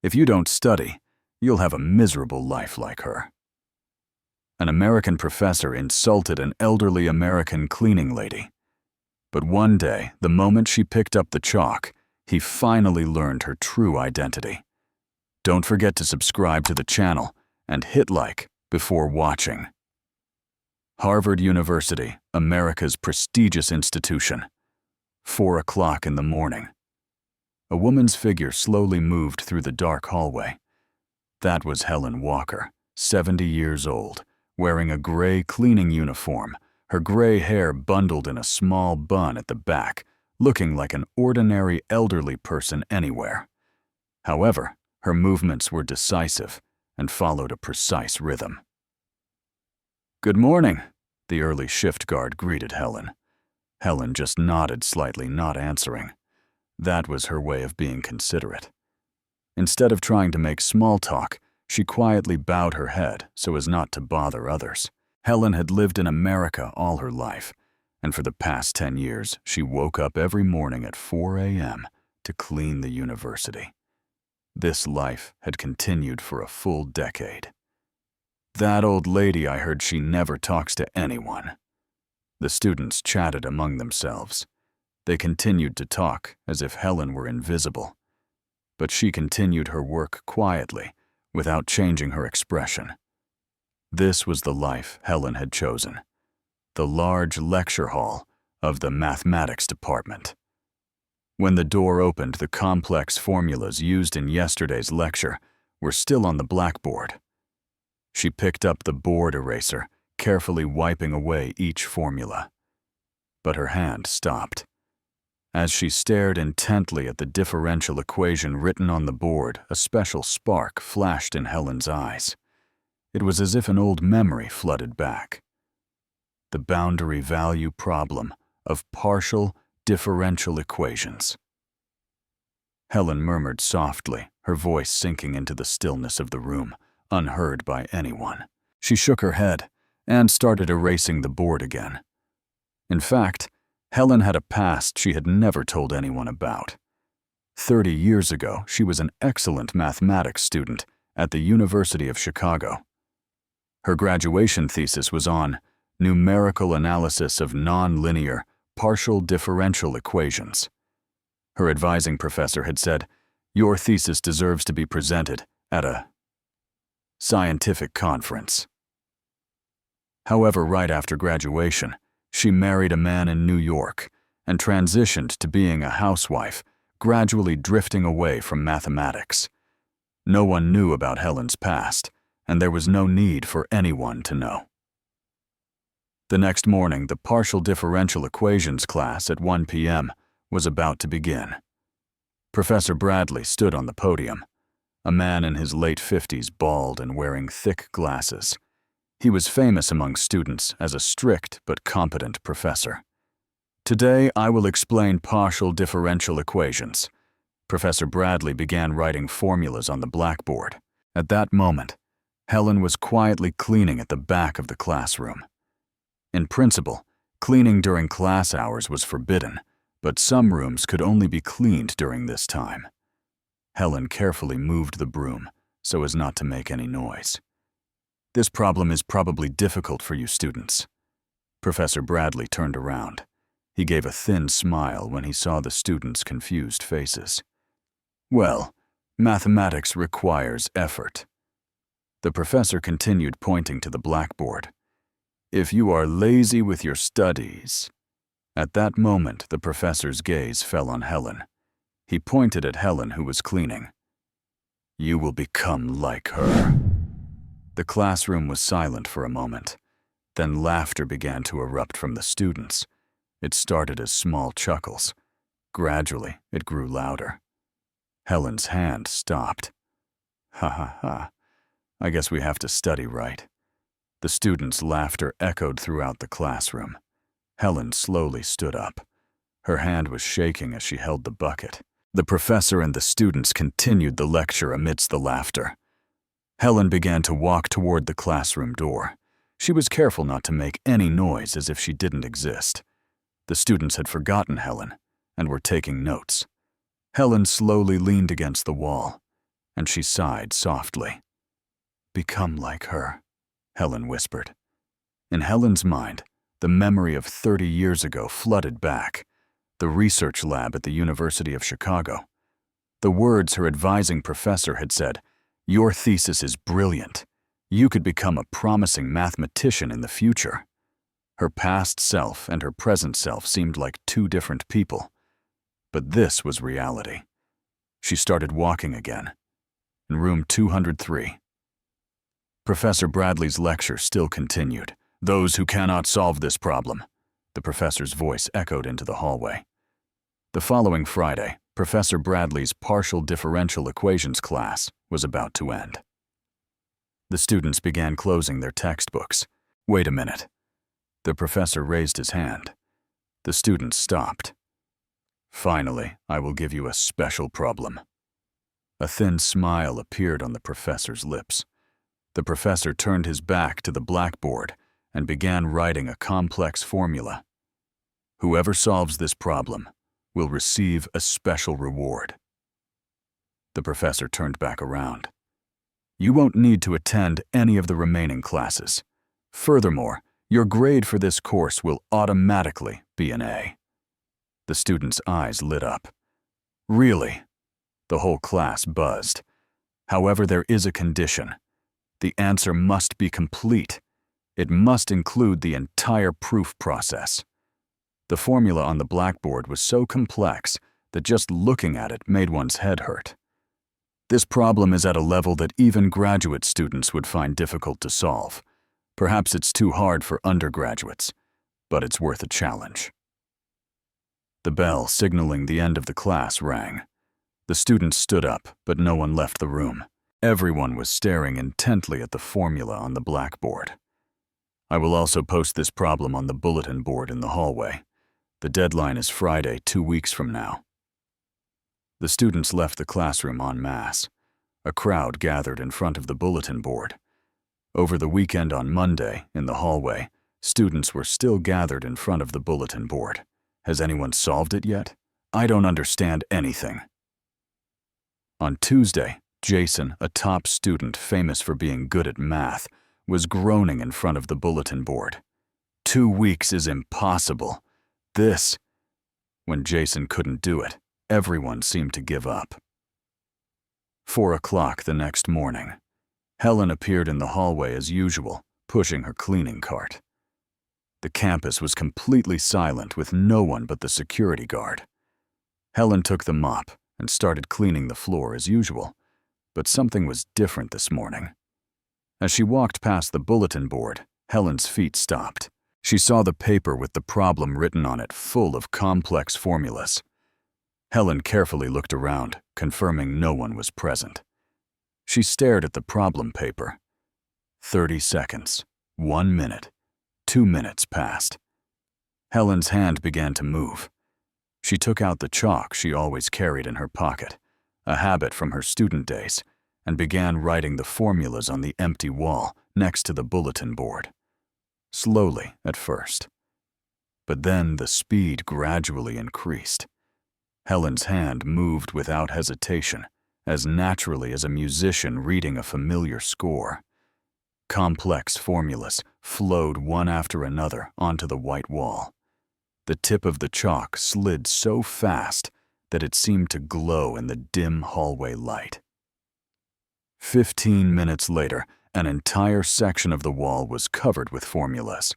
If you don't study, you'll have a miserable life like her. An American professor insulted an elderly American cleaning lady. But one day, the moment she picked up the chalk, he finally learned her true identity. Don't forget to subscribe to the channel and hit like before watching. Harvard University, America's prestigious institution. 4 o'clock in the morning. A woman's figure slowly moved through the dark hallway. That was Helen Walker, 70 years old, wearing a gray cleaning uniform, her gray hair bundled in a small bun at the back, looking like an ordinary elderly person anywhere. However, her movements were decisive and followed a precise rhythm. "Good morning," the early shift guard greeted Helen. Helen just nodded slightly, not answering. That was her way of being considerate. Instead of trying to make small talk, she quietly bowed her head so as not to bother others. Helen had lived in America all her life, and for the past 10 years, she woke up every morning at 4 a.m. to clean the university. This life had continued for a full decade. "That old lady, I heard she never talks to anyone." The students chatted among themselves. They continued to talk as if Helen were invisible. But she continued her work quietly, without changing her expression. This was the life Helen had chosen. The large lecture hall of the mathematics department. When the door opened, the complex formulas used in yesterday's lecture were still on the blackboard. She picked up the board eraser, carefully wiping away each formula. But her hand stopped. As she stared intently at the differential equation written on the board, a special spark flashed in Helen's eyes. It was as if an old memory flooded back. The boundary value problem of partial differential equations. Helen murmured softly, her voice sinking into the stillness of the room, unheard by anyone. She shook her head and started erasing the board again. In fact, Helen had a past she had never told anyone about. 30 years ago, she was an excellent mathematics student at the University of Chicago. Her graduation thesis was on numerical analysis of nonlinear partial differential equations. Her advising professor had said, "Your thesis deserves to be presented at a scientific conference." However, right after graduation, she married a man in New York and transitioned to being a housewife, gradually drifting away from mathematics. No one knew about Helen's past, and there was no need for anyone to know. The next morning, the partial differential equations class at 1 p.m. was about to begin. Professor Bradley stood on the podium, a man in his late 50s, bald and wearing thick glasses. He was famous among students as a strict but competent professor. "Today, I will explain partial differential equations." Professor Bradley began writing formulas on the blackboard. At that moment, Helen was quietly cleaning at the back of the classroom. In principle, cleaning during class hours was forbidden, but some rooms could only be cleaned during this time. Helen carefully moved the broom so as not to make any noise. "This problem is probably difficult for you students." Professor Bradley turned around. He gave a thin smile when he saw the students' confused faces. "Well, mathematics requires effort." The professor continued, pointing to the blackboard. "If you are lazy with your studies..." At that moment, the professor's gaze fell on Helen. He pointed at Helen, who was cleaning. "You will become like her." The classroom was silent for a moment. Then laughter began to erupt from the students. It started as small chuckles. Gradually, it grew louder. Helen's hand stopped. "Ha ha ha. I guess we have to study, right?" The students' laughter echoed throughout the classroom. Helen slowly stood up. Her hand was shaking as she held the bucket. The professor and the students continued the lecture amidst the laughter. Helen began to walk toward the classroom door. She was careful not to make any noise, as if she didn't exist. The students had forgotten Helen and were taking notes. Helen slowly leaned against the wall. and she sighed softly. "Become like her," Helen whispered. In Helen's mind, the memory of 30 years ago flooded back, the research lab at the University of Chicago. The words her advising professor had said, "Your thesis is brilliant. You could become a promising mathematician in the future." Her past self and her present self seemed like two different people. But this was reality. She started walking again. In room 203. Professor Bradley's lecture still continued. "Those who cannot solve this problem," the professor's voice echoed into the hallway. The following Friday, Professor Bradley's partial differential equations class was about to end. The students began closing their textbooks. "Wait a minute." The professor raised his hand. The students stopped. "Finally, I will give you a special problem." A thin smile appeared on the professor's lips. The professor turned his back to the blackboard and began writing a complex formula. "Whoever solves this problem will receive a special reward." The professor turned back around. "You won't need to attend any of the remaining classes. Furthermore, your grade for this course will automatically be an A." The students' eyes lit up. "Really?" The whole class buzzed. "However, there is a condition. The answer must be complete. It must include the entire proof process." The formula on the blackboard was so complex that just looking at it made one's head hurt. "This problem is at a level that even graduate students would find difficult to solve. Perhaps it's too hard for undergraduates, but it's worth a challenge." The bell signaling the end of the class rang. The students stood up, but no one left the room. Everyone was staring intently at the formula on the blackboard. "I will also post this problem on the bulletin board in the hallway. The deadline is Friday, 2 weeks from now." The students left the classroom en masse. A crowd gathered in front of the bulletin board. Over the weekend on Monday, in the hallway, students were still gathered in front of the bulletin board. "Has anyone solved it yet? I don't understand anything." On Tuesday, Jason, a top student famous for being good at math, was groaning in front of the bulletin board. 2 weeks is impossible. When Jason couldn't do it, everyone seemed to give up. 4 o'clock the next morning. Helen appeared in the hallway as usual, pushing her cleaning cart. The campus was completely silent with no one but the security guard. Helen took the mop and started cleaning the floor as usual, but something was different this morning. As she walked past the bulletin board, Helen's feet stopped. She saw the paper with the problem written on it full of complex formulas. Helen carefully looked around, confirming no one was present. She stared at the problem paper. 30 seconds, 1 minute, 2 minutes passed. Helen's hand began to move. She took out the chalk she always carried in her pocket, a habit from her student days, and began writing the formulas on the empty wall next to the bulletin board. Slowly at first. But then the speed gradually increased. Helen's hand moved without hesitation, as naturally as a musician reading a familiar score. Complex formulas flowed one after another onto the white wall. The tip of the chalk slid so fast that it seemed to glow in the dim hallway light. 15 minutes later, an entire section of the wall was covered with formulas,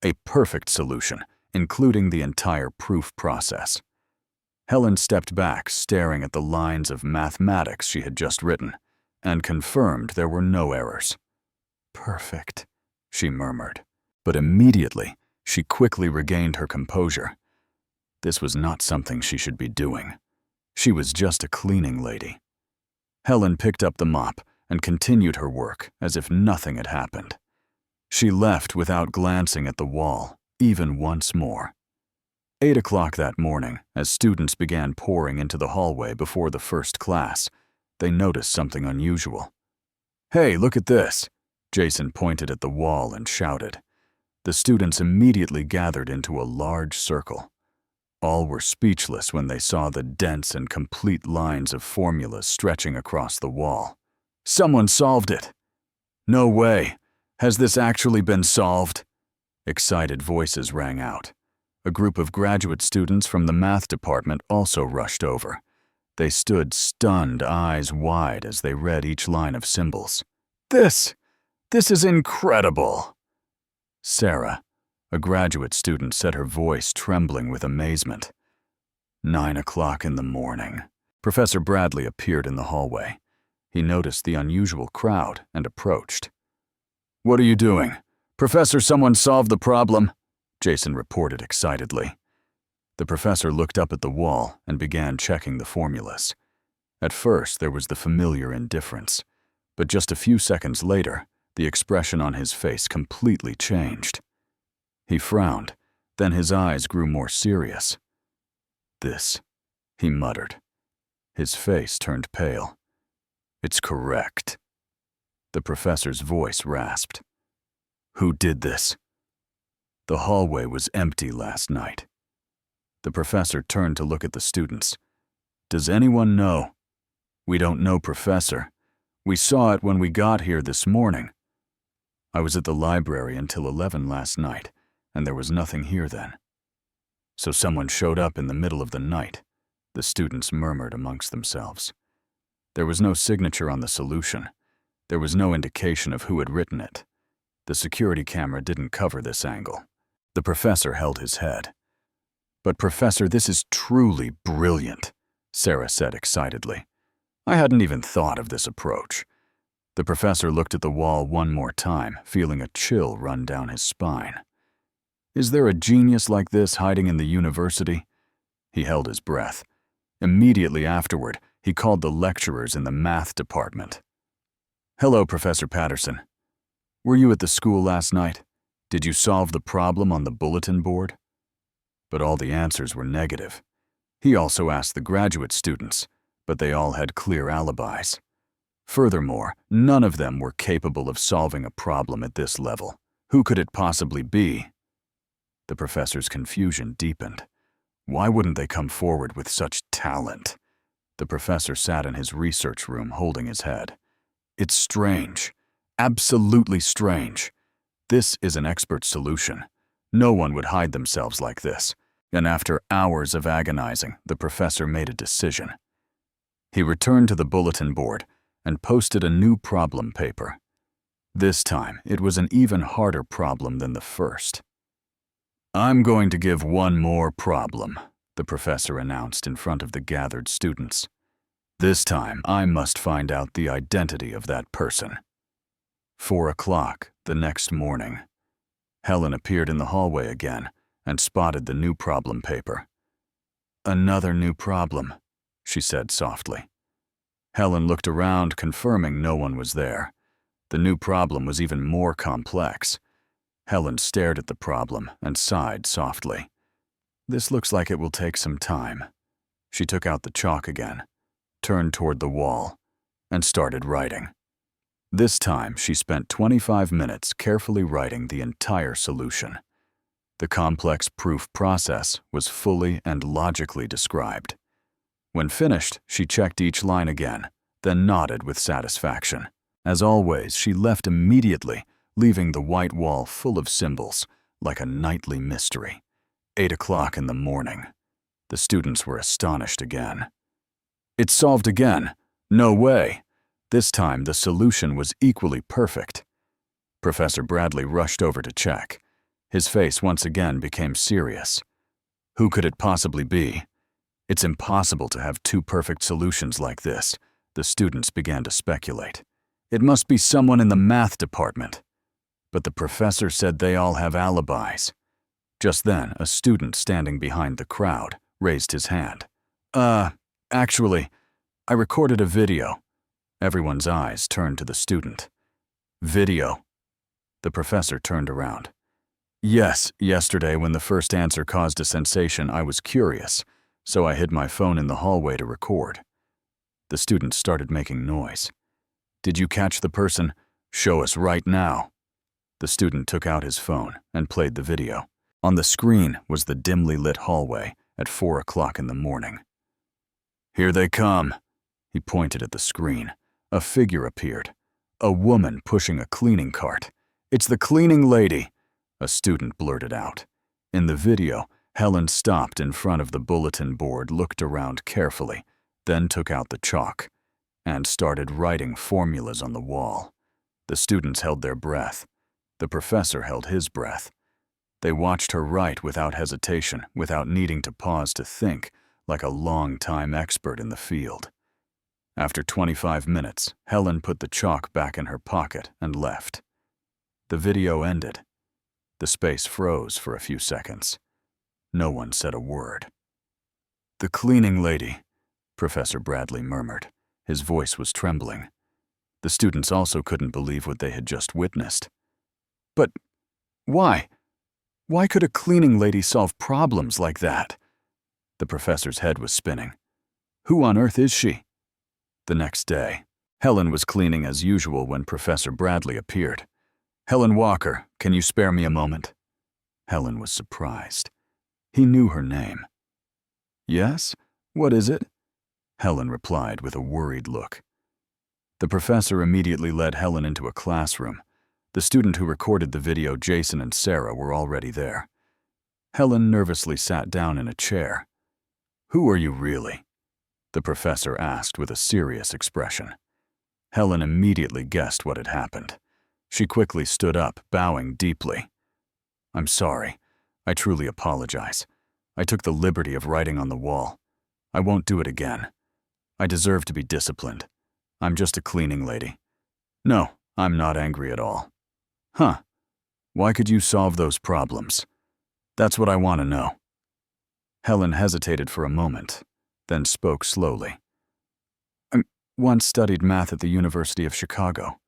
a perfect solution, including the entire proof process. Helen stepped back, staring at the lines of mathematics she had just written, and confirmed there were no errors. "Perfect," she murmured, but immediately she quickly regained her composure. This was not something she should be doing. She was just a cleaning lady. Helen picked up the mop and continued her work as if nothing had happened. She left without glancing at the wall, even once more. 8 o'clock that morning, as students began pouring into the hallway before the first class, they noticed something unusual. "Hey, look at this!" Jason pointed at the wall and shouted. The students immediately gathered into a large circle. All were speechless when they saw the dense and complete lines of formulas stretching across the wall. Someone solved it! No way! Has this actually been solved? Excited voices rang out. A group of graduate students from the math department also rushed over. They stood stunned, eyes wide, as they read each line of symbols. This is incredible! Sarah, a graduate student, said, her voice trembling with amazement. 9 o'clock in the morning. Professor Bradley appeared in the hallway. He noticed the unusual crowd and approached. What are you doing? Professor, someone solved the problem, Jason reported excitedly. The professor looked up at the wall and began checking the formulas. At first, there was the familiar indifference, but just a few seconds later, the expression on his face completely changed. He frowned, then his eyes grew more serious. This, he muttered. His face turned pale. It's correct. The professor's voice rasped. Who did this? The hallway was empty last night. The professor turned to look at the students. Does anyone know? We don't know, Professor. We saw it when we got here this morning. I was at the library until 11 last night, and there was nothing here then. So someone showed up in the middle of the night, the students murmured amongst themselves. There was no signature on the solution. There was no indication of who had written it. The security camera didn't cover this angle. The professor held his head. But Professor, this is truly brilliant, Sarah said excitedly. I hadn't even thought of this approach. The professor looked at the wall one more time, feeling a chill run down his spine. Is there a genius like this hiding in the university? He held his breath. Immediately afterward, he called the lecturers in the math department. Hello, Professor Patterson. Were you at the school last night? Did you solve the problem on the bulletin board? But all the answers were negative. He also asked the graduate students, but they all had clear alibis. Furthermore, none of them were capable of solving a problem at this level. Who could it possibly be? The professor's confusion deepened. Why wouldn't they come forward with such talent? The professor sat in his research room holding his head. It's strange. Absolutely strange. This is an expert solution. No one would hide themselves like this. And after hours of agonizing, the professor made a decision. He returned to the bulletin board and posted a new problem paper. This time, it was an even harder problem than the first. I'm going to give one more problem, the professor announced in front of the gathered students. This time, I must find out the identity of that person. 4 o'clock the next morning. Helen appeared in the hallway again and spotted the new problem paper. Another new problem, she said softly. Helen looked around, confirming no one was there. The new problem was even more complex. Helen stared at the problem and sighed softly. This looks like it will take some time. She took out the chalk again, turned toward the wall, and started writing. This time, she spent 25 minutes carefully writing the entire solution. The complex proof process was fully and logically described. When finished, she checked each line again, then nodded with satisfaction. As always, she left immediately, leaving the white wall full of symbols, like a nightly mystery. 8 o'clock in the morning. The students were astonished again. It's solved again. No way. This time, the solution was equally perfect. Professor Bradley rushed over to check. His face once again became serious. Who could it possibly be? It's impossible to have two perfect solutions like this. The students began to speculate. It must be someone in the math department. But the professor said they all have alibis. Just then, a student standing behind the crowd raised his hand. Actually, I recorded a video. Everyone's eyes turned to the student. Video. The professor turned around. Yes, yesterday when the first answer caused a sensation, I was curious, so I hid my phone in the hallway to record. The student started making noise. Did you catch the person? Show us right now. The student took out his phone and played the video. On the screen was the dimly lit hallway at 4 o'clock in the morning. "Here they come." He pointed at the screen. A figure appeared. A woman pushing a cleaning cart. "It's the cleaning lady," a student blurted out. In the video, Helen stopped in front of the bulletin board, looked around carefully, then took out the chalk and started writing formulas on the wall. The students held their breath. The professor held his breath. They watched her write without hesitation, without needing to pause to think, like a long-time expert in the field. After 25 minutes, Helen put the chalk back in her pocket and left. The video ended. The space froze for a few seconds. No one said a word. "The cleaning lady," Professor Bradley murmured. His voice was trembling. The students also couldn't believe what they had just witnessed. "But why? Why could a cleaning lady solve problems like that?" The professor's head was spinning. "Who on earth is she?" The next day, Helen was cleaning as usual when Professor Bradley appeared. "Helen Walker, can you spare me a moment?" Helen was surprised. He knew her name. "Yes? What is it?" Helen replied with a worried look. The professor immediately led Helen into a classroom. The student who recorded the video, Jason and Sarah, were already there. Helen nervously sat down in a chair. "Who are you really?" the professor asked with a serious expression. Helen immediately guessed what had happened. She quickly stood up, bowing deeply. "I'm sorry. I truly apologize. I took the liberty of writing on the wall. I won't do it again. I deserve to be disciplined. I'm just a cleaning lady. No, I'm not angry at all." "Huh. Why could you solve those problems? That's what I want to know." Helen hesitated for a moment, then spoke slowly. "I once studied math at the University of Chicago."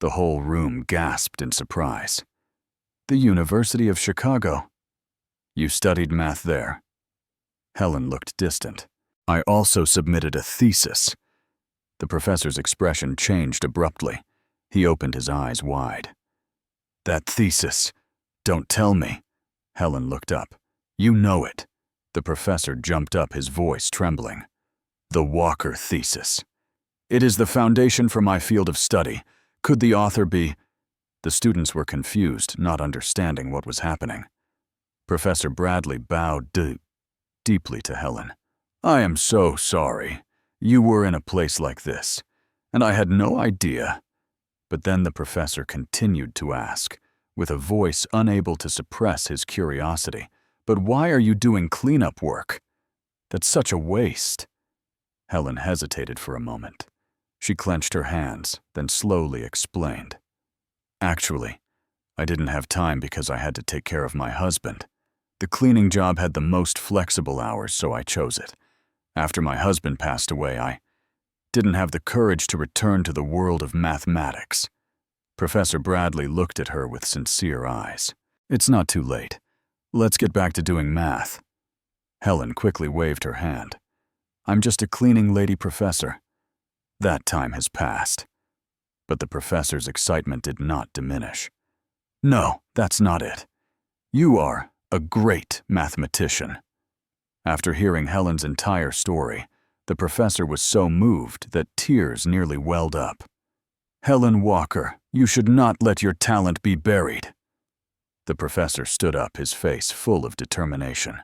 The whole room gasped in surprise. "The University of Chicago? You studied math there?" Helen looked distant. "I also submitted a thesis." The professor's expression changed abruptly. He opened his eyes wide. "That thesis. Don't tell me." Helen looked up. "You know it." The professor jumped up, his voice trembling. "The Walker thesis. It is the foundation for my field of study. Could the author be—" The students were confused, not understanding what was happening. Professor Bradley bowed deeply to Helen. "I am so sorry. You were in a place like this, and I had no idea." But then the professor continued to ask, with a voice unable to suppress his curiosity, "But why are you doing cleanup work? That's such a waste." Helen hesitated for a moment. She clenched her hands, then slowly explained. "Actually, I didn't have time because I had to take care of my husband. The cleaning job had the most flexible hours, so I chose it. After my husband passed away, I didn't have the courage to return to the world of mathematics." Professor Bradley looked at her with sincere eyes. "It's not too late. Let's get back to doing math." Helen quickly waved her hand. "I'm just a cleaning lady, professor." That time has passed. But the professor's excitement did not diminish. "No, that's not it. You are a great mathematician." After hearing Helen's entire story, the professor was so moved that tears nearly welled up. "Helen Walker, you should not let your talent be buried." The professor stood up, his face full of determination.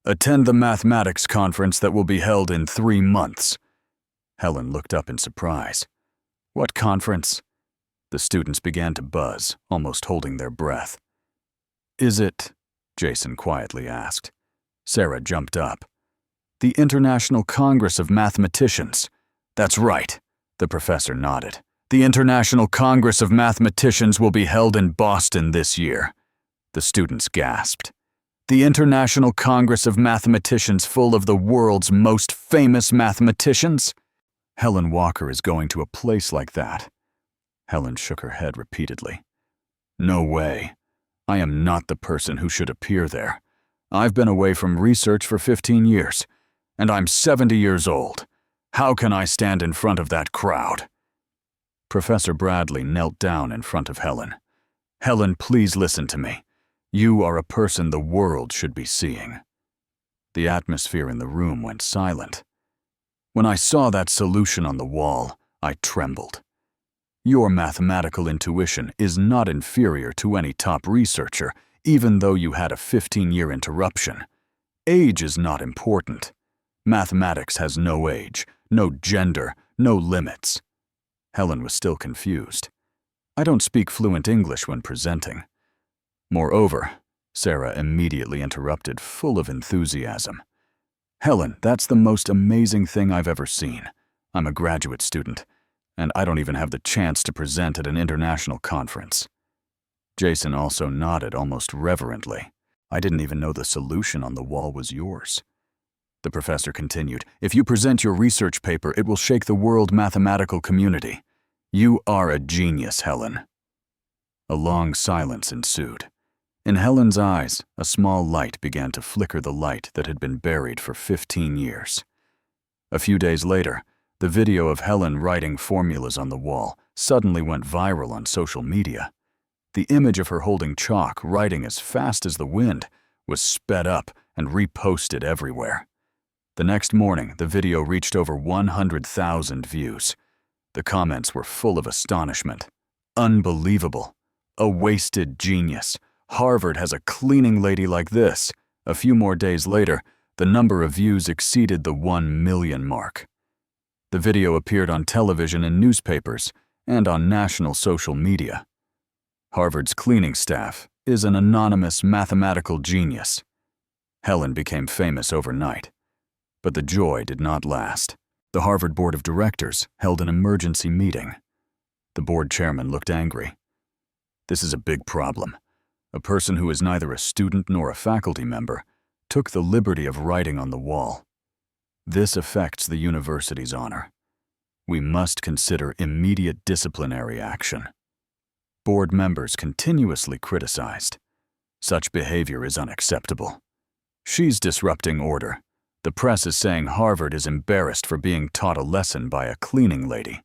"Attend the mathematics conference that will be held in 3 months." Helen looked up in surprise. "What conference?" The students began to buzz, almost holding their breath. "Is it?" Jason quietly asked. Sarah jumped up. "The International Congress of Mathematicians." "That's right," the professor nodded. "The International Congress of Mathematicians will be held in Boston this year." The students gasped. "The International Congress of Mathematicians, full of the world's most famous mathematicians? Helen Walker is going to a place like that." Helen shook her head repeatedly. "No way. I am not the person who should appear there. I've been away from research for 15 years, and I'm 70 years old. How can I stand in front of that crowd?" Professor Bradley knelt down in front of Helen. "Helen, please listen to me. You are a person the world should be seeing." The atmosphere in the room went silent. When I saw that solution on the wall, I trembled. Your mathematical intuition is not inferior to any top researcher, even though you had a 15-year interruption. Age is not important. Mathematics has no age, no gender, no limits. Helen was still confused. I don't speak fluent English when presenting. Moreover, Sarah immediately interrupted, full of enthusiasm. Helen, that's the most amazing thing I've ever seen. I'm a graduate student, and I don't even have the chance to present at an international conference. Jason also nodded almost reverently. I didn't even know the solution on the wall was yours. The professor continued, if you present your research paper, it will shake the world mathematical community. You are a genius, Helen. A long silence ensued. In Helen's eyes, a small light began to flicker, the light that had been buried for 15 years. A few days later, the video of Helen writing formulas on the wall suddenly went viral on social media. The image of her holding chalk, writing as fast as the wind, was sped up and reposted everywhere. The next morning, the video reached over 100,000 views. The comments were full of astonishment. Unbelievable. A wasted genius. Harvard has a cleaning lady like this. A few more days later, the number of views exceeded the 1 million mark. The video appeared on television and newspapers and on national social media. Harvard's cleaning staff is an anonymous mathematical genius. Helen became famous overnight. But the joy did not last. The Harvard Board of Directors held an emergency meeting. The board chairman looked angry. This is a big problem. A person who is neither a student nor a faculty member took the liberty of writing on the wall. This affects the university's honor. We must consider immediate disciplinary action. Board members continuously criticized. Such behavior is unacceptable. She's disrupting order. The press is saying Harvard is embarrassed for being taught a lesson by a cleaning lady.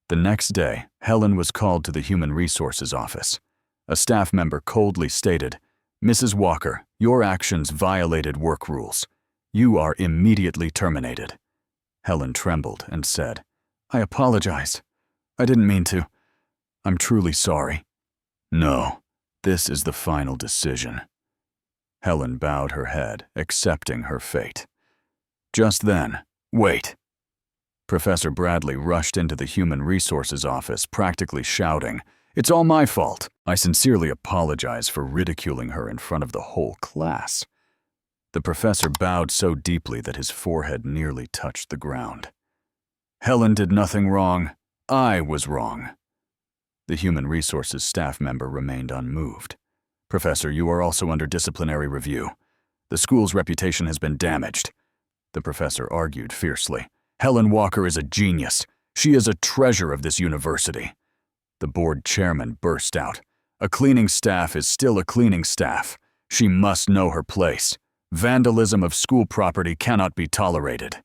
The next day, Helen was called to the Human Resources office. A staff member coldly stated, "Mrs. Walker, your actions violated work rules. You are immediately terminated." Helen trembled and said, "I apologize. I didn't mean to. I'm truly sorry." "No, this is the final decision." Helen bowed her head, accepting her fate. Just then, wait. Professor Bradley rushed into the Human Resources office, practically shouting, "It's all my fault. I sincerely apologize for ridiculing her in front of the whole class." The professor bowed so deeply that his forehead nearly touched the ground. "Helen did nothing wrong. I was wrong." The Human Resources staff member remained unmoved. "Professor, you are also under disciplinary review. The school's reputation has been damaged." The professor argued fiercely. "Helen Walker is a genius. She is a treasure of this university." The board chairman burst out. "A cleaning staff is still a cleaning staff. She must know her place. Vandalism of school property cannot be tolerated."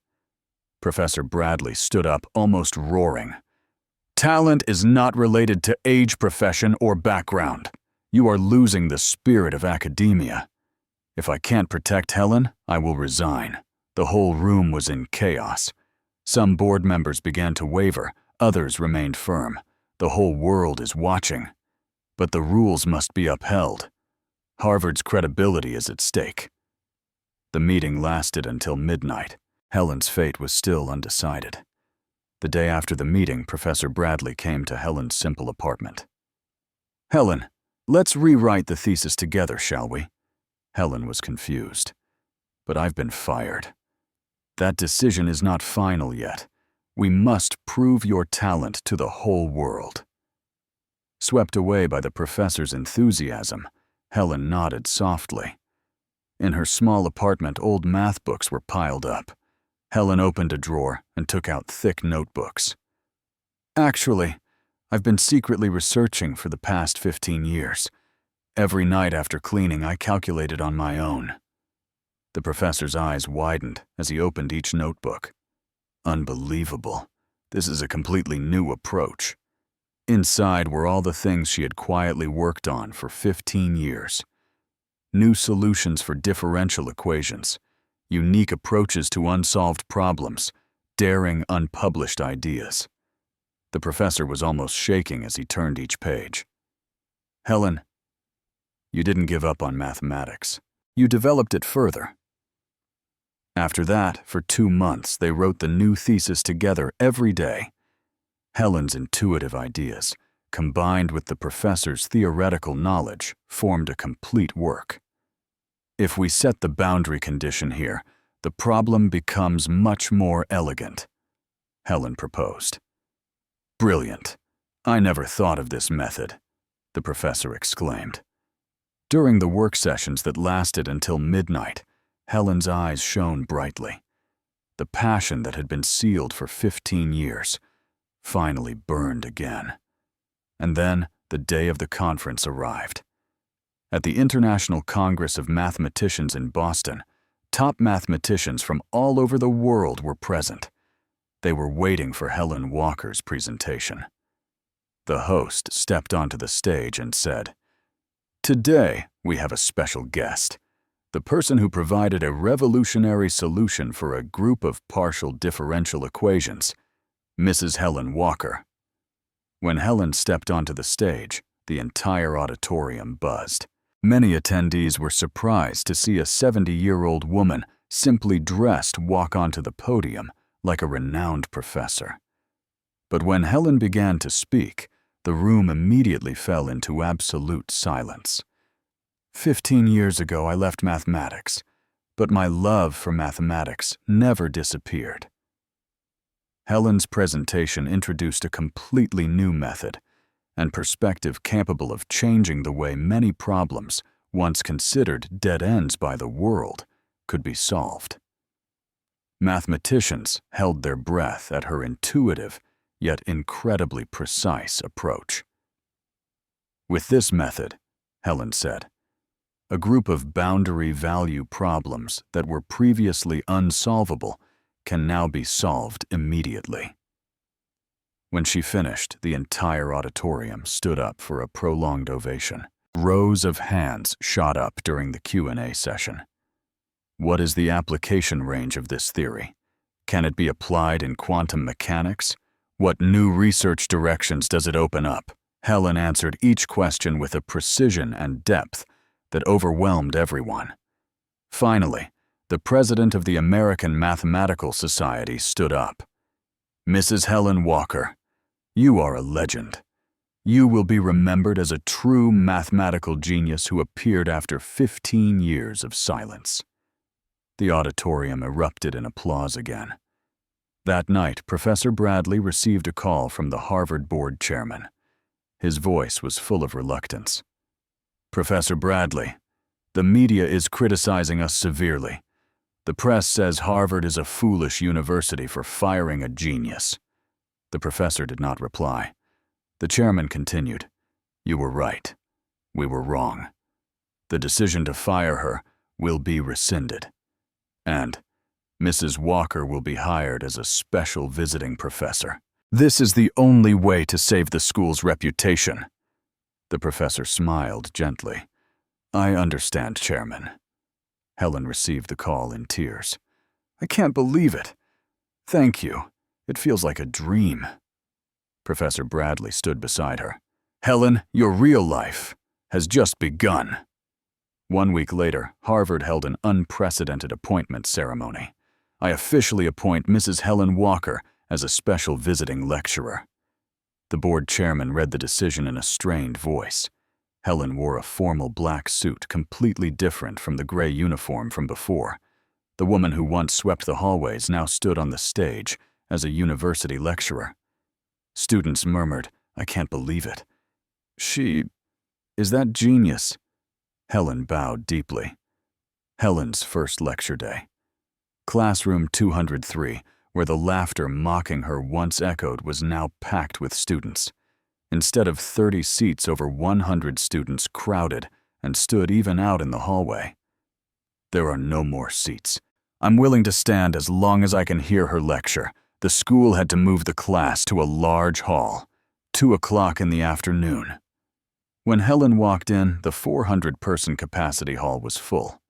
Professor Bradley stood up, almost roaring. "Talent is not related to age, profession, or background. You are losing the spirit of academia. If I can't protect Helen, I will resign." The whole room was in chaos. Some board members began to waver, others remained firm. The whole world is watching. But the rules must be upheld. Harvard's credibility is at stake. The meeting lasted until midnight. Helen's fate was still undecided. The day after the meeting, Professor Bradley came to Helen's simple apartment. "Helen, let's rewrite the thesis together, shall we?" Helen was confused. "But I've been fired." "That decision is not final yet. We must prove your talent to the whole world." Swept away by the professor's enthusiasm, Helen nodded softly. In her small apartment, old math books were piled up. Helen opened a drawer and took out thick notebooks. "Actually, I've been secretly researching for the past 15 years. Every night after cleaning, I calculated on my own." The professor's eyes widened as he opened each notebook. Unbelievable. This is a completely new approach. Inside were all the things she had quietly worked on for 15 years. New solutions for differential equations, unique approaches to unsolved problems, daring unpublished ideas. The professor was almost shaking as he turned each page. Helen, you didn't give up on mathematics. You developed it further. After that, for 2 months, they wrote the new thesis together every day. Helen's intuitive ideas, combined with the professor's theoretical knowledge, formed a complete work. If we set the boundary condition here, the problem becomes much more elegant, Helen proposed. Brilliant. I never thought of this method, the professor exclaimed. During the work sessions that lasted until midnight, Helen's eyes shone brightly. The passion that had been sealed for 15 years finally burned again. And then the day of the conference arrived. At the International Congress of Mathematicians in Boston, top mathematicians from all over the world were present. They were waiting for Helen Walker's presentation. The host stepped onto the stage and said, "Today, we have a special guest, the person who provided a revolutionary solution for a group of partial differential equations, Mrs. Helen Walker." When Helen stepped onto the stage, the entire auditorium buzzed. Many attendees were surprised to see a 70-year-old woman simply dressed walk onto the podium like a renowned professor. But when Helen began to speak, the room immediately fell into absolute silence. 15 years ago, I left mathematics, but my love for mathematics never disappeared. Helen's presentation introduced a completely new method and perspective capable of changing the way many problems, once considered dead ends by the world, could be solved. Mathematicians held their breath at her intuitive, yet incredibly precise approach. With this method, Helen said, a group of boundary value problems that were previously unsolvable can now be solved immediately. When she finished, the entire auditorium stood up for a prolonged ovation. Rows of hands shot up during the Q&A session. What is the application range of this theory? Can it be applied in quantum mechanics? What new research directions does it open up? Helen answered each question with a precision and depth that overwhelmed everyone. Finally, the president of the American Mathematical Society stood up. Mrs. Helen Walker, you are a legend. You will be remembered as a true mathematical genius who appeared after 15 years of silence. The auditorium erupted in applause again. That night, Professor Bradley received a call from the Harvard board chairman. His voice was full of reluctance. Professor Bradley, the media is criticizing us severely. The press says Harvard is a foolish university for firing a genius. The professor did not reply. The chairman continued, "You were right. We were wrong. The decision to fire her will be rescinded. And Mrs. Walker will be hired as a special visiting professor. This is the only way to save the school's reputation." The professor smiled gently. "I understand, Chairman." Helen received the call in tears. "I can't believe it. Thank you. It feels like a dream." Professor Bradley stood beside her. "Helen, your real life has just begun." 1 week later, Harvard held an unprecedented appointment ceremony. I officially appoint Mrs. Helen Walker as a special visiting lecturer. The board chairman read the decision in a strained voice. Helen wore a formal black suit completely different from the gray uniform from before. The woman who once swept the hallways now stood on the stage as a university lecturer. Students murmured, "I can't believe it." Is that genius?" Helen bowed deeply. Helen's first lecture day. Classroom 203, where the laughter mocking her once echoed, was now packed with students. Instead of 30 seats, over 100 students crowded and stood even out in the hallway. "There are no more seats. I'm willing to stand as long as I can hear her lecture." The school had to move the class to a large hall, 2 o'clock in the afternoon. When Helen walked in, the 400-person capacity hall was full.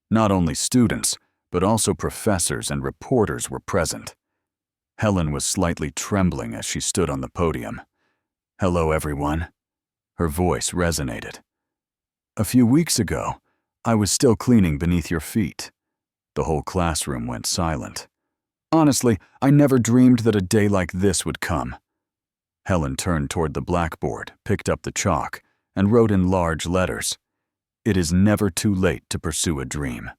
Not only students, but also professors and reporters were present. Helen was slightly trembling as she stood on the podium. "Hello, everyone." Her voice resonated. "A few weeks ago, I was still cleaning beneath your feet." The whole classroom went silent. "Honestly, I never dreamed that a day like this would come." Helen turned toward the blackboard, picked up the chalk, and wrote in large letters, "It is never too late to pursue a dream."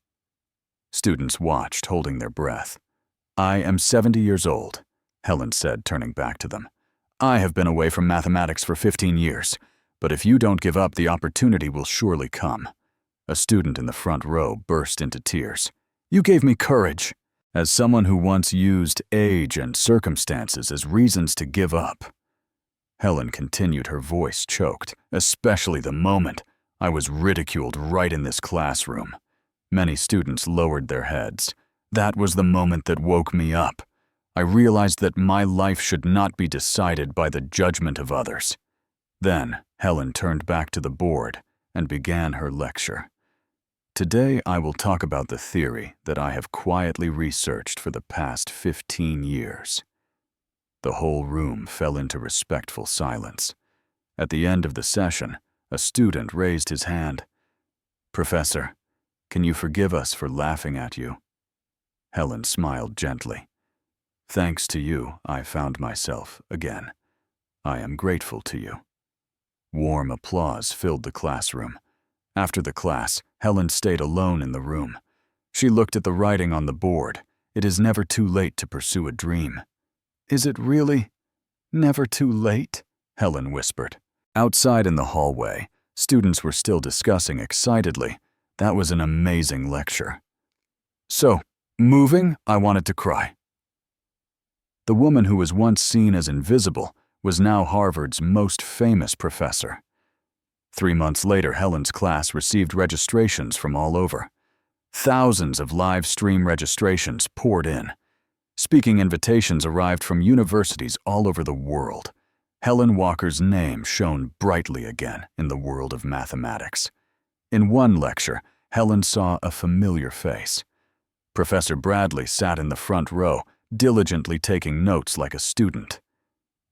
Students watched, holding their breath. "I am 70 years old," Helen said, turning back to them. "I have been away from mathematics for 15 years, but if you don't give up, the opportunity will surely come." A student in the front row burst into tears. "You gave me courage." As someone who once used age and circumstances as reasons to give up, Helen continued, her voice choked, "Especially the moment I was ridiculed right in this classroom." Many students lowered their heads. "That was the moment that woke me up. I realized that my life should not be decided by the judgment of others." Then Helen turned back to the board and began her lecture. "Today I will talk about the theory that I have quietly researched for the past 15 years. The whole room fell into respectful silence. At the end of the session, a student raised his hand. "Professor, can you forgive us for laughing at you?" Helen smiled gently. "Thanks to you, I found myself again. I am grateful to you." Warm applause filled the classroom. After the class, Helen stayed alone in the room. She looked at the writing on the board. "It is never too late to pursue a dream." "Is it really never too late?" Helen whispered. Outside in the hallway, students were still discussing excitedly. That was an amazing lecture. "So, moving, I wanted to cry." The woman who was once seen as invisible was now Harvard's most famous professor. 3 months later, Helen's class received registrations from all over. Thousands of live stream registrations poured in. Speaking invitations arrived from universities all over the world. Helen Walker's name shone brightly again in the world of mathematics. In one lecture, Helen saw a familiar face. Professor Bradley sat in the front row, diligently taking notes like a student.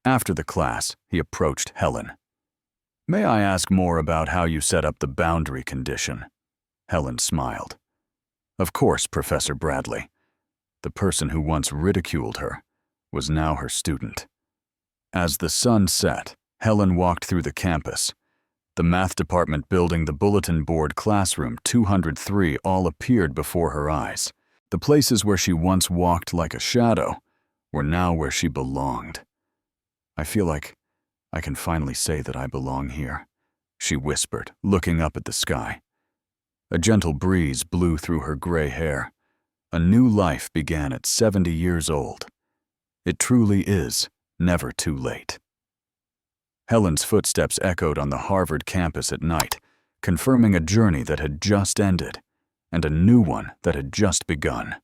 After the class, he approached Helen. "May I ask more about how you set up the boundary condition?" Helen smiled. "Of course, Professor Bradley." The person who once ridiculed her was now her student. As the sun set, Helen walked through the campus. The math department building, the bulletin board, classroom 203 all appeared before her eyes. The places where she once walked like a shadow were now where she belonged. "I feel like I can finally say that I belong here," she whispered, looking up at the sky. A gentle breeze blew through her gray hair. A new life began at 70 years old. It truly is never too late. Helen's footsteps echoed on the Harvard campus at night, confirming a journey that had just ended and a new one that had just begun.